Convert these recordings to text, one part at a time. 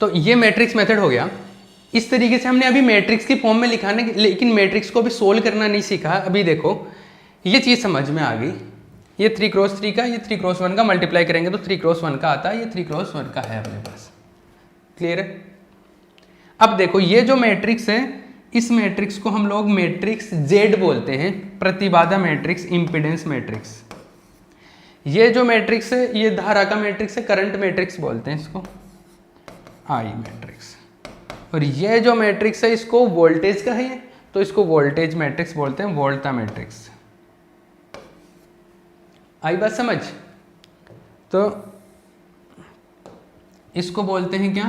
तो ये matrix method हो गया। इस तरीके से हमने अभी मैट्रिक्स की फॉर्म में लिखाने, लेकिन मैट्रिक्स को भी सोल्व करना नहीं सीखा। अभी देखो ये चीज़ समझ में आ गई, ये 3x3 का, ये 3x1 का मल्टीप्लाई करेंगे तो 3x1 का आता है, ये 3x1 का है अपने पास। क्लियर है? अब देखो ये जो मैट्रिक्स है, इस मैट्रिक्स को हम लोग मैट्रिक्स Z बोलते हैं, प्रतिबाधा मैट्रिक्स, इंपिडेंस मैट्रिक्स। ये जो मैट्रिक्स है ये धारा का मैट्रिक्स है, करंट मैट्रिक्स बोलते हैं इसको, I मैट्रिक्स। और ये जो मैट्रिक्स है इसको वोल्टेज का है, तो इसको वोल्टेज मैट्रिक्स बोलते हैं, वोल्टा मैट्रिक्स। आई बात समझ? तो इसको बोलते हैं क्या?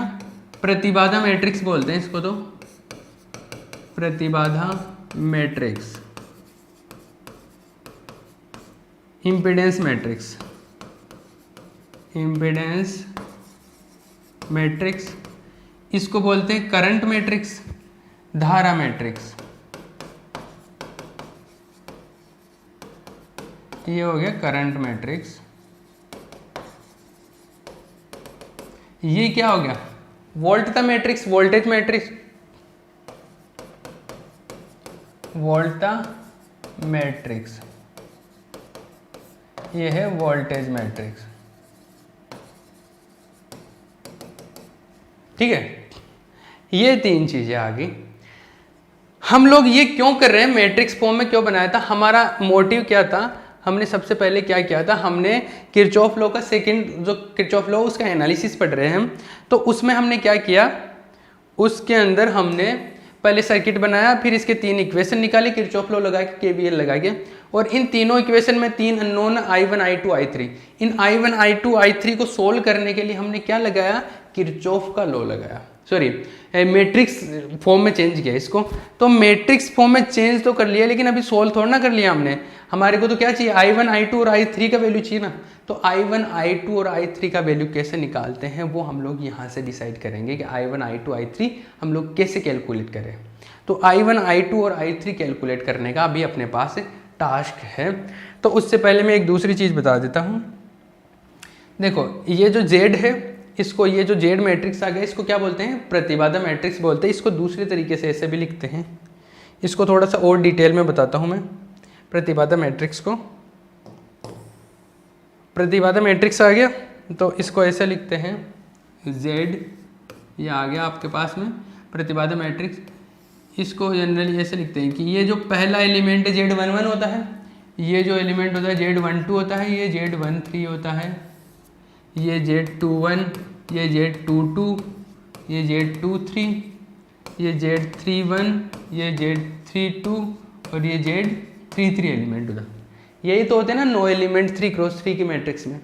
प्रतिबाधा मैट्रिक्स बोलते हैं इसको, तो प्रतिबाधा matrix, impedance matrix, impedance matrix, इसको बोलते हैं करंट मैट्रिक्स, धारा मैट्रिक्स। ये हो गया करंट मैट्रिक्स। ये क्या हो गया? वोल्टा मैट्रिक्स, वोल्टेज मैट्रिक्स, वोल्टा मैट्रिक्स, ये है वोल्टेज मैट्रिक्स। ठीक है, ये तीन चीजें आ गई। हम लोग ये क्यों कर रहे हैं, मैट्रिक्स फॉर्म में क्यों बनाया था, हमारा मोटिव क्या था? हमने सबसे पहले क्या किया था, हमने किरचॉफ लॉ का सेकंड जो किरचॉफ लॉ उसका एनालिसिस पढ़ रहे हैं हम, तो उसमें हमने क्या किया, उसके अंदर हमने पहले सर्किट बनाया, फिर इसके तीन इक्वेशन निकाले किरचॉफ लॉ लगा के, केवीएल लगा के, और इन तीनों इक्वेशन में तीन अननोन I1 I2 I3, इन I1 I2 I3 को सोल्व करने के लिए हमने क्या लगाया, किरचॉफ का लॉ लगाया, सॉरी मैट्रिक्स फॉर्म में चेंज किया इसको। तो मैट्रिक्स फॉर्म में चेंज तो कर लिया, लेकिन अभी सोल्व थोड़ा ना कर लिया हमने, हमारे को तो क्या चाहिए, I1 I2 और I3 का वैल्यू चाहिए ना। तो I1 I2 और I3 का वैल्यू कैसे निकालते हैं वो हम लोग यहाँ से डिसाइड करेंगे कि I1 I2 I3 हम लोग कैसे कैलकुलेट करें। तो I1 I2 और I3 कैलकुलेट करने का अभी अपने पास टास्क है। तो उससे पहले मैं एक दूसरी चीज़ बता देता हूँ। देखो ये जो Z है, इसको, ये जो Z मैट्रिक्स आ गया इसको क्या बोलते हैं, प्रतिबाधा मैट्रिक्स बोलते हैं। इसको दूसरे तरीके से ऐसे भी लिखते हैं, इसको थोड़ा सा और डिटेल में बताता हूँ मैं। प्रतिबाधा मैट्रिक्स को, प्रतिबाधा मैट्रिक्स आ गया तो इसको ऐसे लिखते हैं Z, ये आ गया आपके पास में प्रतिबाधा मैट्रिक्स। इसको जनरली ऐसे लिखते हैं कि ये जो पहला एलिमेंट Z11 होता है, ये जो एलिमेंट होता है Z12 होता है, ये Z13 होता है, ये Z21, ये Z22, ये Z23, ये Z31, ये Z32 और ये Z33 एलिमेंट होता है। यही तो होते हैं ना 9 एलिमेंट 3x3 की मैट्रिक्स में।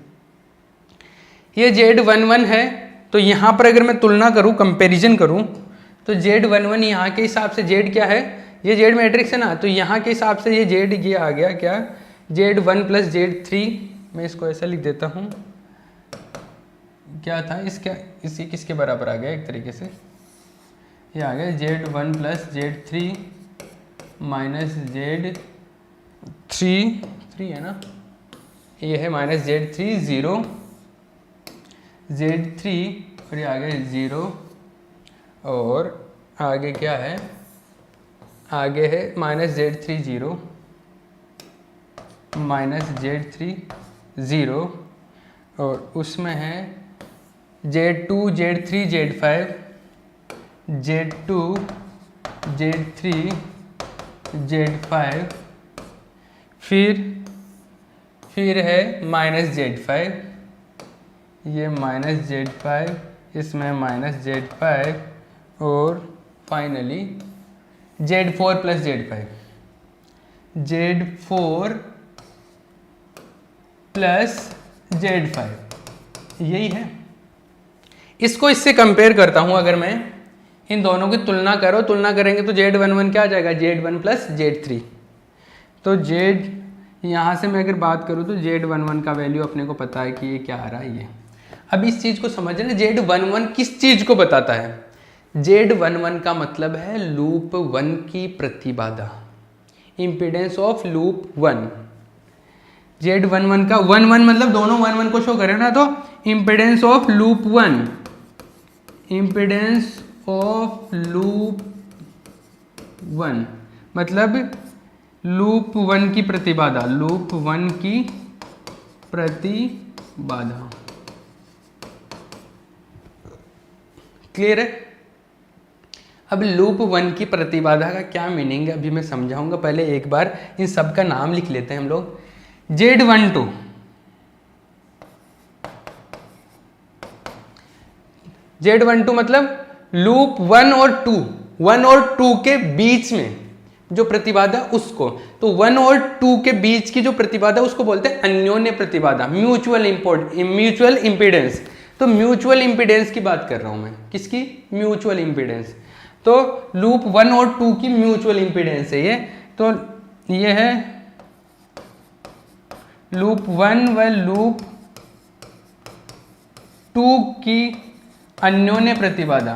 ये Z11 है, तो यहाँ पर अगर मैं तुलना करूँ, कंपैरिजन करूँ, तो Z11 यहाँ के हिसाब से Z क्या है, ये Z मैट्रिक्स है ना, तो यहाँ के हिसाब से ये Z ये आ गया क्या, Z1 + Z3। मैं इसको ऐसा लिख देता हूँ, क्या था इसका, इसी किसके बराबर आ गया, एक तरीके से ये आ गया Z1 + Z3 - Z3 है ना, ये है -Z3 0, Z3 और ये आ गया 0, और आगे क्या है, आगे है -Z3 0, -Z3 0, और उसमें है Z2 Z3 Z5, Z2 Z3 Z5, फिर है -Z5, ये -Z5, इसमें -Z5, और finally Z4 + Z5, Z4 + Z5, यही है। इसको इससे कंपेयर करता हूं, अगर मैं इन दोनों की तुलना करेंगे तो Z11 क्या आ जाएगा, Z1 + Z3। तो Z यहाँ से मैं अगर बात करूँ तो Z11 का वैल्यू अपने को पता है कि ये क्या आ रहा है, ये। अब इस चीज़ को समझना, Z11 किस चीज़ को बताता है, Z11 का मतलब है लूप 1 की प्रतिबाधा, इम्पीडेंस ऑफ लूप 1। Z11 का 1 1 मतलब दोनों 1 1 को शो करें ना, तो impedance of loop 1, impedance of loop 1, मतलब लूप 1 की प्रतिबाधा, लूप 1 की प्रतिबाधा। क्लियर है? अब लूप 1 की प्रतिबाधा का क्या मीनिंग है अभी मैं समझाऊंगा। पहले एक बार इन सब का नाम लिख लेते हैं हम लोग। Z12, Z12 मतलब लूप 1 और 2 के बीच में जो प्रतिबाधा उसको, तो 1 और 2 के बीच की जो प्रतिबाधा उसको बोलते हैं अन्योन्य प्रतिबाधा, म्यूचुअल इंपीडेंस। तो म्यूचुअल इंपीडेंस की बात कर रहा हूं मैं, किसकी? Mutual impedance. तो लूप 1 और 2 की म्यूचुअल इंपीडेंस है ये। तो ये है लूप 1 व लूप 2 की अन्योन्य प्रतिबाधा,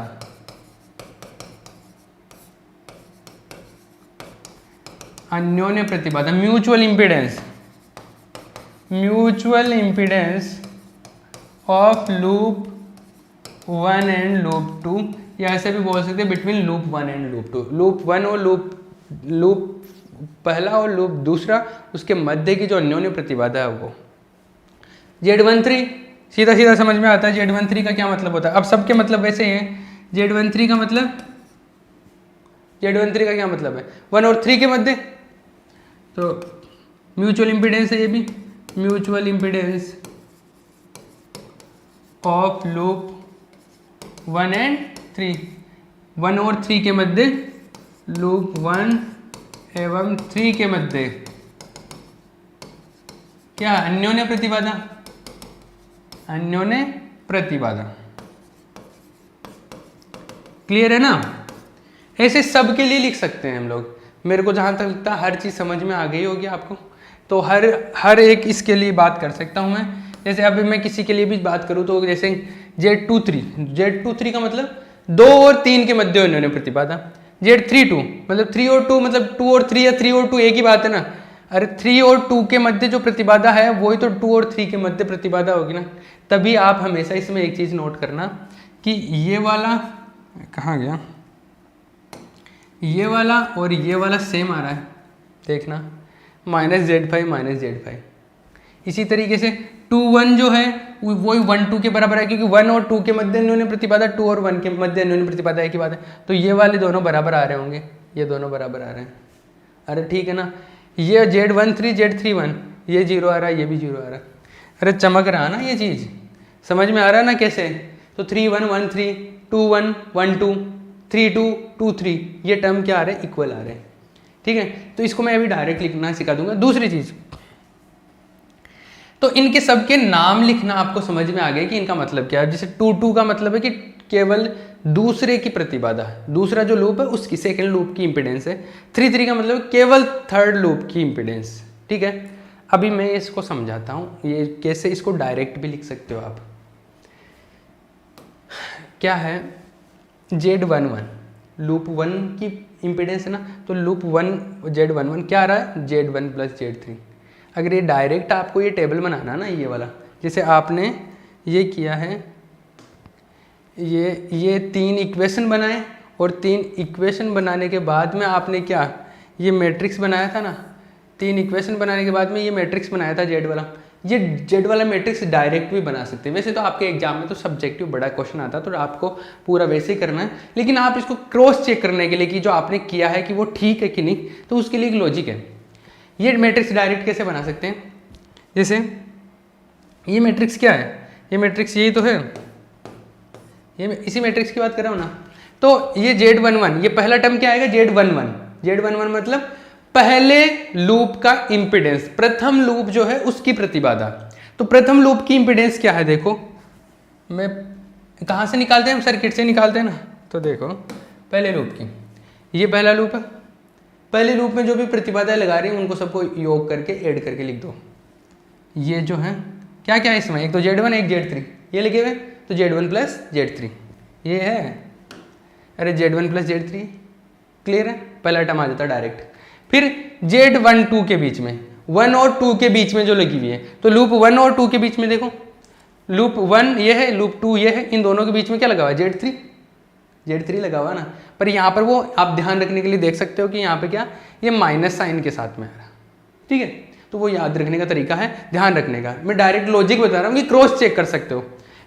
अन्योन्य प्रतिबाधा, mutual impedance of loop 1 and loop 2, या ऐसे भी बोल सकते हैं between loop 1 and loop 2। Loop 1 और लूप पहला और लूप दूसरा, उसके मध्य की जो अन्योन्य प्रतिबाधा है वो। Z13 सीधा सीधा समझ में आता है। Z13 का क्या मतलब होता है? अब सबके मतलब वैसे ही हैं। Z13 का क्या मतलब है? 1 और 3 के मध्य, तो म्यूचुअल इंपीडेंस है ये भी, mutual impedance of loop 1 and 3, 1 और 3 के मध्य, लूप 1 एवं 3 के मध्य क्या? अन्योन्य प्रतिबाधा, अन्योन्य प्रतिबाधा। क्लियर है ना? ऐसे सब के लिए लिख सकते हैं हम लोग। मेरे को जहां तक लगता है हर चीज समझ में आ गई होगी आपको, तो हर एक इसके लिए बात कर सकता हूं मैं। जैसे अभी मैं किसी के लिए भी बात करूं तो जैसे Z23 का मतलब 2 और 3 के मध्य अन्योन्य प्रतिबाधा। Z32 मतलब 3 और 2, मतलब 2 और 3 या 3 और 2 एक ही बात है ना। अरे 3 और 2 के मध्य जो प्रतिबाधा है वही तो 2 और 3 के मध्य प्रतिबाधा होगी ना। तभी आप हमेशा इसमें एक चीज नोट करना कि ये वाला कहाँ गया, ये वाला और ये वाला सेम आ रहा है, देखना -Z5 इसी तरीके से 2 1 जो है वही 1 2 के बराबर है, क्योंकि 1 और 2 के मध्य अन्योन्य प्रतिबाधा 2 और 1 के मध्य अन्योन्य प्रतिबाधा एक ही बात है। तो ये वाले दोनों बराबर आ रहे होंगे, ये दोनों बराबर आ रहे हैं। अरे ठीक है ना, ये Z13 Z31 ये 0 आ रहा है, ये भी 0 आ रहा है। अरे चमक रहा ना ये चीज़, समझ में आ रहा है ना कैसे? तो 3 1 1 3 2 1 1 2 3 2 2 3 ये टर्म क्या आ रहे हैं? इक्वल आ रहे हैं। ठीक है, तो इसको मैं अभी डायरेक्ट लिखना सिखा दूंगा। दूसरी चीज, तो इनके सबके नाम लिखना आपको समझ में आ गया कि इनका मतलब क्या है। जैसे 2 का मतलब है कि केवल दूसरे की प्रतिबाधा है, दूसरा जो लूप है उसकी, सेकंड लूप की इंपीडेंस है। 3 का मतलब केवल थर्ड लूप की इंपीडेंस। ठीक है, अभी मैं इसको समझाता हूँ, ये कैसे इसको डायरेक्ट भी लिख सकते हो आप। क्या है? Z11 लूप 1 की इंपीडेंस है ना, तो लूप 1 Z11 क्या आ रहा है? Z1 + Z3। अगर ये डायरेक्ट आपको ये टेबल बनाना ना, ये वाला, जैसे आपने ये किया है, ये 3 इक्वेशन बनाए और 3 इक्वेशन बनाने के बाद में आपने क्या, ये मैट्रिक्स बनाया था ना। 3 इक्वेशन बनाने के बाद में ये मैट्रिक्स बनाया था Z वाला। ये Z वाला मैट्रिक्स डायरेक्ट भी बना सकते हैं। वैसे तो आपके एग्जाम में तो सब्जेक्टिव बड़ा क्वेश्चन आता है, तो आपको पूरा वैसे ही करना है, लेकिन आप इसको क्रॉस चेक करने के लिए कि जो आपने किया है कि वो ठीक है कि नहीं, तो उसके लिए एक लॉजिक है। ये मैट्रिक्स डायरेक्ट कैसे बना सकते हैं? जैसे ये मैट्रिक्स क्या है? ये मैट्रिक्स यही तो है, ये इसी मैट्रिक्स की बात कर रहा हूँ ना। तो ये Z11, ये पहला टर्म क्या आएगा? Z11 मतलब पहले लूप का इंपीडेंस, प्रथम लूप जो है उसकी प्रतिबाधा। तो प्रथम लूप की इंपीडेंस क्या है? देखो, मैं कहाँ से निकालते हैं? हम सर्किट से निकालते हैं ना। तो देखो, पहले लूप की, ये पहला लूप है, पहले लूप में जो भी प्रतिबाधा लगा रही है उनको सबको योग करके ऐड करके लिख दो। ये जो है क्या क्या है इसमें? एक तो Z1 एक Z3 ये लिखे हुए, तो Z1 + Z3 ये है। अरे Z1 + Z3 क्लियर है, पहला टर्म आ जाता है डायरेक्ट। फिर Z12 के बीच में, 1 और 2 के बीच में जो लगी हुई है, तो लूप 1 और 2 के बीच में देखो, लूप 1 ये है, लूप 2 ये है, इन दोनों के बीच में क्या लगा हुआ है? Z3 लगा हुआ ना। पर यहाँ पर वो आप ध्यान रखने के लिए देख सकते हो कि यहाँ पे क्या, ये माइनस साइन के साथ में आ रहा, ठीक है। तो वो याद रखने का तरीका है, ध्यान रखने का। मैं डायरेक्ट लॉजिक बता रहा हूँ कि क्रॉस चेक कर सकते हो।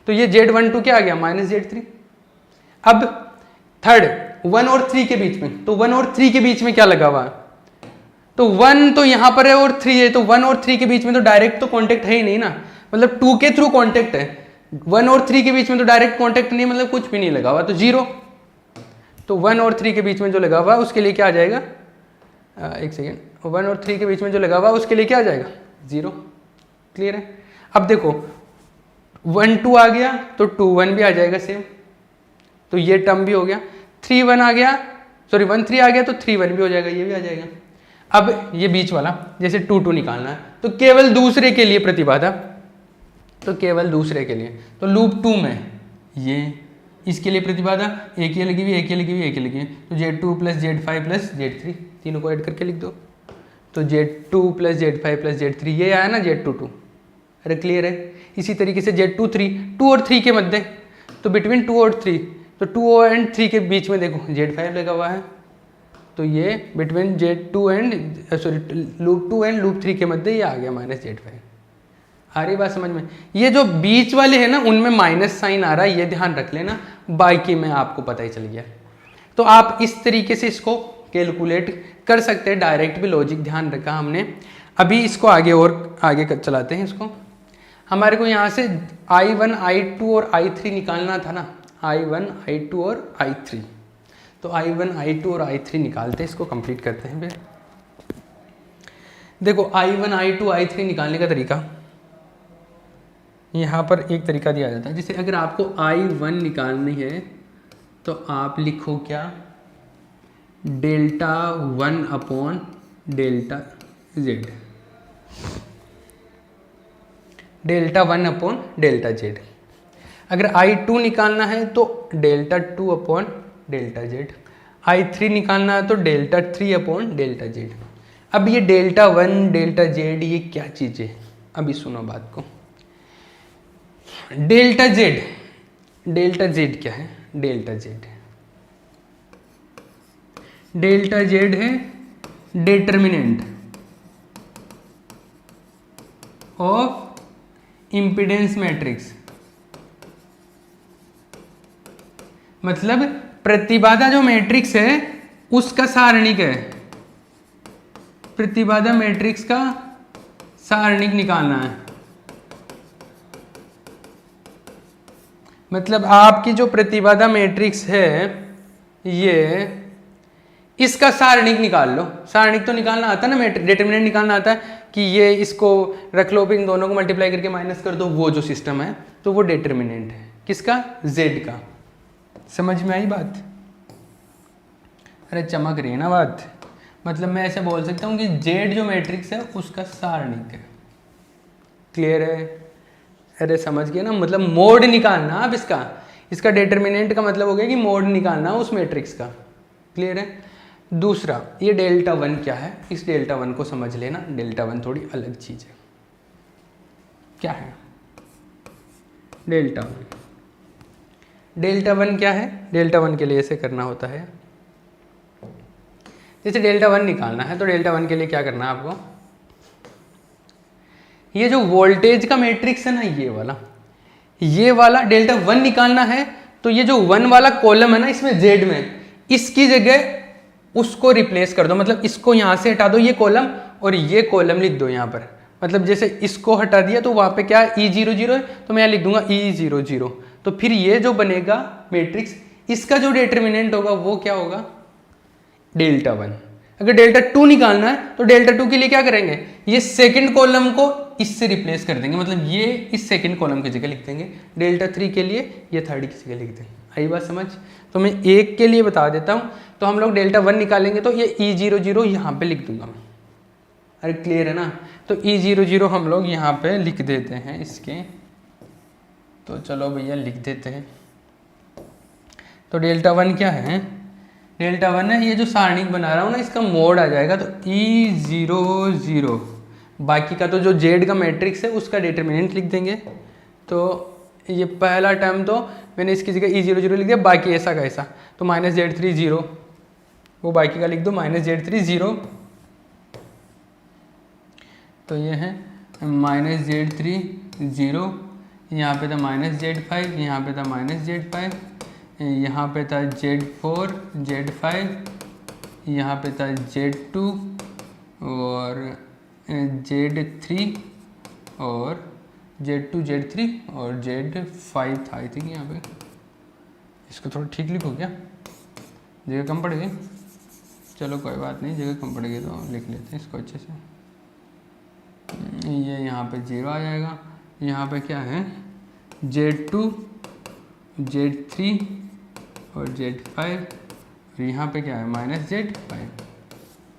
तो ये Z12 क्या आ गया? -Z3। अब थर्ड 1 और 3 के बीच में, तो 1 और 3 के बीच में क्या लगा हुआ है? तो 1 तो यहाँ पर है और 3 है, तो 1 और 3 के बीच में तो डायरेक्ट तो कॉन्टेक्ट है ही नहीं ना, मतलब 2 के थ्रू कॉन्टेक्ट है। 1 और 3 के बीच में तो डायरेक्ट कॉन्टेक्ट नहीं, मतलब कुछ भी नहीं लगा हुआ, तो 0। तो 1 और 3 के बीच में जो लगा हुआ उसके लिए क्या आ जाएगा? एक सेकेंड, 1 और 3 के बीच में जो लगा हुआ उसके लिए क्या आ जाएगा? 0। क्लियर है? अब देखो 1 2 आ गया तो 2 1 भी आ जाएगा सेम, तो ये टर्म भी हो गया। 3 1 आ गया, सॉरी 1 3 आ गया तो 3 1 भी हो जाएगा, ये भी आ जाएगा। अब ये बीच वाला जैसे 2 2 निकालना है, तो केवल दूसरे के लिए प्रतिबाधा, तो केवल दूसरे के लिए, तो लूप 2 में ये इसके लिए प्रतिबाधा एक ये लगी हुई, एक ये लगी हुई, एक ये लगी हुई, तो Z2 + Z5 + Z3 तीनों को ऐड करके लिख दो, तो Z2 + Z5 + Z3 ये आया ना Z22। अरे क्लियर है? इसी तरीके से Z2 3, 2 और 3 के मध्य, तो बिटवीन 2 और 3, तो 2 एंड 3 के बीच में देखो Z5 लगा हुआ है, तो ये between Z2 and sorry loop 2 and loop 3 के मध्य ये आ गया -Z5। आ रही बात समझ में? ये जो बीच वाले हैं ना उनमें माइनस साइन आ रहा है, ये ध्यान रख लेना, बाकी में आपको पता ही चल गया। तो आप इस तरीके से इसको कैलकुलेट कर सकते हैं, डायरेक्ट भी लॉजिक ध्यान रखा हमने। अभी इसको आगे और आगे चलाते हैं इसको। हमारे को यहाँ से I1 I2 और I3 निकालना था ना, I1 I2 और I3, तो I1 I2 और I3 निकालते हैं, इसको कंप्लीट करते हैं फिर। देखो I1 I2 I3 निकालने का तरीका यहाँ पर एक तरीका दिया जाता है। जैसे अगर आपको I1 निकालनी है तो आप लिखो क्या, Δ1 अपॉन Δz, Δ1 अपॉन Δz। अगर I2 निकालना है तो Δ2 अपॉन Δz, I3 निकालना है तो Δ3 अपॉन Δz। अब ये Δ1 Δz ये क्या चीज़ है? अभी सुनो बात को। Δz क्या है? Δz है डिटर्मिनेंट ऑफ इम्पीडेंस मैट्रिक्स, मतलब प्रतिबाधा जो मैट्रिक्स है उसका सारणिक है, प्रतिबाधा मैट्रिक्स का सारणिक निकालना है। मतलब आपकी जो प्रतिबाधा मैट्रिक्स है ये, इसका सारणिक निकाल लो। सारणिक तो निकालना आता है ना, डिटर्मिनेंट निकालना आता है कि ये इसको रख लो, फिर इन दोनों को मल्टीप्लाई करके माइनस कर दो, वो जो सिस्टम है, तो वो डिटर्मिनेंट है किसका? Z का। समझ में आई बात? अरे चमक रही है ना बात? मतलब मैं ऐसे बोल सकता हूँ कि Z जो मैट्रिक्स है उसका सारणिक है। क्लियर है? अरे समझ गए ना? मतलब मोड निकालना आप इसका डिटर्मिनेंट का मतलब हो गया कि मोड निकालना उस मैट्रिक्स का। क्लियर है? दूसरा ये Δ1 क्या है, इस Δ1 को समझ लेना। Δ1 थोड़ी अलग चीज़ है। क्या है Δ1? Δ1 क्या है? Δ1 के लिए ऐसे करना होता है, जैसे Δ1 निकालना है तो Δ1 के लिए क्या करना है आपको, ये जो वोल्टेज का मैट्रिक्स है ना, ये वाला Δ1 निकालना है, तो ये जो 1 वाला कॉलम है ना इसमें Z में, इसकी जगह उसको रिप्लेस कर दो। मतलब इसको यहाँ से हटा दो ये कॉलम, और ये कॉलम लिख दो यहाँ पर। मतलब जैसे इसको हटा दिया तो वहाँ पे क्या E00 है, तो मैं यहाँ लिख दूंगा E00। तो फिर ये जो बनेगा मैट्रिक्स, इसका जो डिटर्मिनेंट होगा वो क्या होगा? Δ1। अगर Δ2 निकालना है तो Δ2 के लिए क्या करेंगे, ये सेकंड कॉलम को इससे रिप्लेस कर देंगे, मतलब ये इस सेकंड कॉलम की जगह लिख देंगे। Δ3 के लिए ये थर्ड की जगह लिख देंगे। आई बात समझ? तो मैं एक के लिए बता देता हूँ। तो हम लोग Δ1 निकालेंगे तो ये E00 यहाँ पे लिख दूंगा मैं। अरे क्लियर है ना? तो E00 हम लोग यहाँ पे लिख देते हैं इसके, तो चलो भैया लिख देते हैं। तो Δ1 क्या है? Δ1 है ये जो सारणिक बना रहा हूँ ना, इसका मोड आ जाएगा तो E00। बाकी का तो जो Z का मैट्रिक्स है उसका डिटर्मिनेंट लिख देंगे, तो ये पहला टर्म तो मैंने इसकी जगह E0 0 लिख दिया, बाकी ऐसा का ऐसा, तो -Z3 0, वो बाकी का लिख दो -Z3 0, तो ये है -Z3 0, यहाँ पे था -Z5, यहाँ पे था -Z5, यहाँ पे था Z4 Z5, यहाँ पे था Z2 और Z3 और Z2 Z3 और Z5 था आई थिंक। यहाँ पे इसको थोड़ा ठीक लिखो क्या, जगह कम पड़ गई, चलो कोई बात नहीं, जगह कम पड़ गई तो लिख लेते हैं इसको अच्छे से। ये यहाँ पे 0 आ जाएगा, यहाँ पे क्या है Z2 Z3 और Z5, और यहाँ पे क्या है -Z5,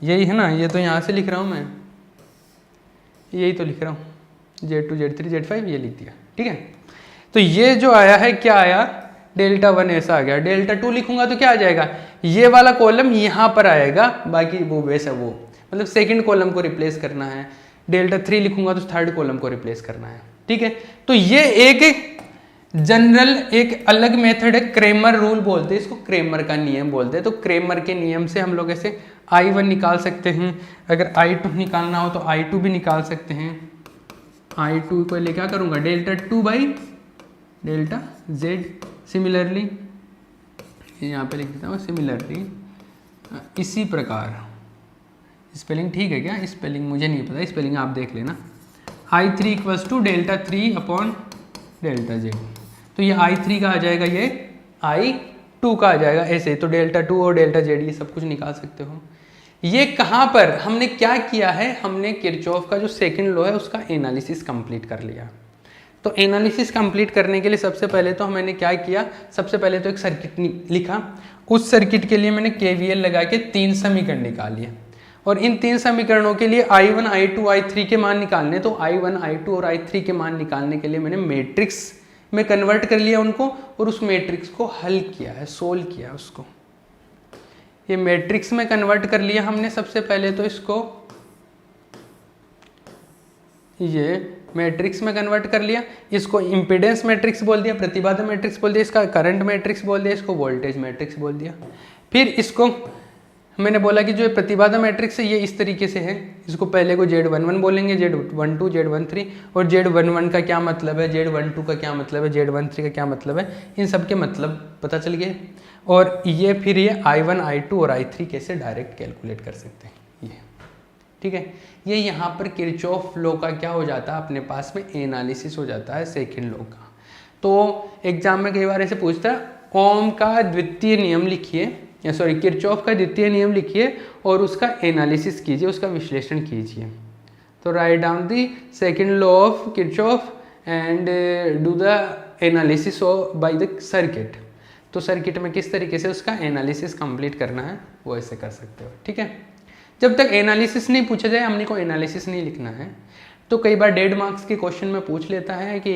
यही है ना, ये तो यहाँ से लिख रहा हूँ मैं, यही तो लिख रहा हूँ, Z2 Z3 Z5 ये लिख दिया, ठीक है। तो ये जो आया है क्या आया, Δ1 ऐसा आ गया। Δ2 लिखूंगा तो क्या आ जाएगा, ये वाला कॉलम यहाँ पर आएगा, बाकी वो वैसा वो, मतलब सेकंड कॉलम को रिप्लेस करना है। Δ3 लिखूंगा तो थर्ड कॉलम को रिप्लेस करना है, ठीक है। तो ये एक जनरल एक अलग मेथड है, क्रेमर रूल बोलते हैं इसको, क्रेमर का नियम बोलते हैं। तो क्रेमर के नियम से हम लोग ऐसे I1 निकाल सकते हैं, अगर I2 निकालना हो तो I2 भी निकाल सकते हैं। I2 को ले क्या करूँगा, Δ2 बाई Δz, सिमिलरली यहाँ पे लिख देता हूँ सिमिलरली, इसी प्रकार, स्पेलिंग ठीक है क्या, स्पेलिंग मुझे नहीं पता, स्पेलिंग आप देख लेना। I3 equals to Δ3 upon Δz, तो ये I3 का आ जाएगा, ये I2 का आ जाएगा, ऐसे तो Δ2 और Δz ये सब कुछ निकाल सकते हो। ये कहाँ पर हमने क्या किया है, हमने किरचॉफ का जो सेकंड लॉ है उसका एनालिसिस कंप्लीट कर लिया। तो एनालिसिस कंप्लीट करने के लिए सबसे पहले तो मैंने क्या किया, सबसे पहले तो एक सर्किट लिखा, उस सर्किट के लिए मैंने KVL लगा के 3 समीकरण निकाल लिए, और इन 3 समीकरणों के लिए I1 I2 I3 के मान निकालने, तो I1 I2 और I3 के मान निकालने के लिए मैंने मैट्रिक्स में कन्वर्ट कर लिया उनको, और उस मैट्रिक्स को हल किया है, सोल्व किया उसको। ये मैट्रिक्स में कन्वर्ट कर लिया हमने सबसे पहले तो इसको, ये मैट्रिक्स में कन्वर्ट कर लिया, इसको इम्पीडेंस मैट्रिक्स बोल दिया, प्रतिबाधा मैट्रिक्स बोल दिया, इसका करंट मैट्रिक्स बोल दिया, इसको वोल्टेज मैट्रिक्स बोल दिया। फिर इसको मैंने बोला कि जो प्रतिबाधा मैट्रिक्स है ये इस तरीके से है, इसको पहले को Z11 बोलेंगे, Z12 Z13, और Z11 का क्या मतलब है, Z12 का क्या मतलब है, Z13 का क्या मतलब है, इन सब के मतलब पता चल गए। और ये फिर ये I1 I2 और I3 कैसे डायरेक्ट कैलकुलेट कर सकते हैं ये, ठीक है। ये यहाँ पर किरचॉफ लॉ का क्या हो जाता है, अपने पास में एनालिसिस हो जाता है सेकेंड लॉ का। तो एग्जाम में कई बार ऐसे पूछता है, ओम का द्वितीय नियम लिखिए, या सॉरी किरचॉफ का द्वितीय नियम लिखिए और उसका एनालिसिस कीजिए, उसका विश्लेषण कीजिए। तो write down the second law of Kirchhoff and do the analysis by the circuit. तो सर्किट में किस तरीके से उसका एनालिसिस कंप्लीट करना है वो ऐसे कर सकते हो, ठीक है। जब तक एनालिसिस नहीं पूछा जाए, हमने को एनालिसिस नहीं लिखना है। तो कई बार 1.5 मार्क्स के क्वेश्चन में पूछ लेता है कि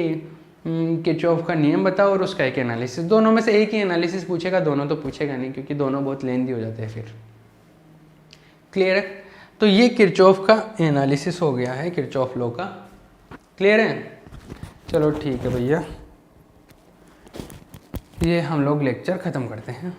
किरचॉफ का नियम बताओ और उसका एक एनालिसिस, दोनों में से एक ही एनालिसिस पूछेगा, दोनों तो पूछेगा नहीं, क्योंकि दोनों बहुत लेंथी हो जाते हैं फिर। क्लियर है। तो ये किरचॉफ का एनालिसिस हो गया है, किरचॉफ लॉ का। क्लियर है, चलो ठीक है भैया, ये हम लोग लेक्चर ख़त्म करते हैं।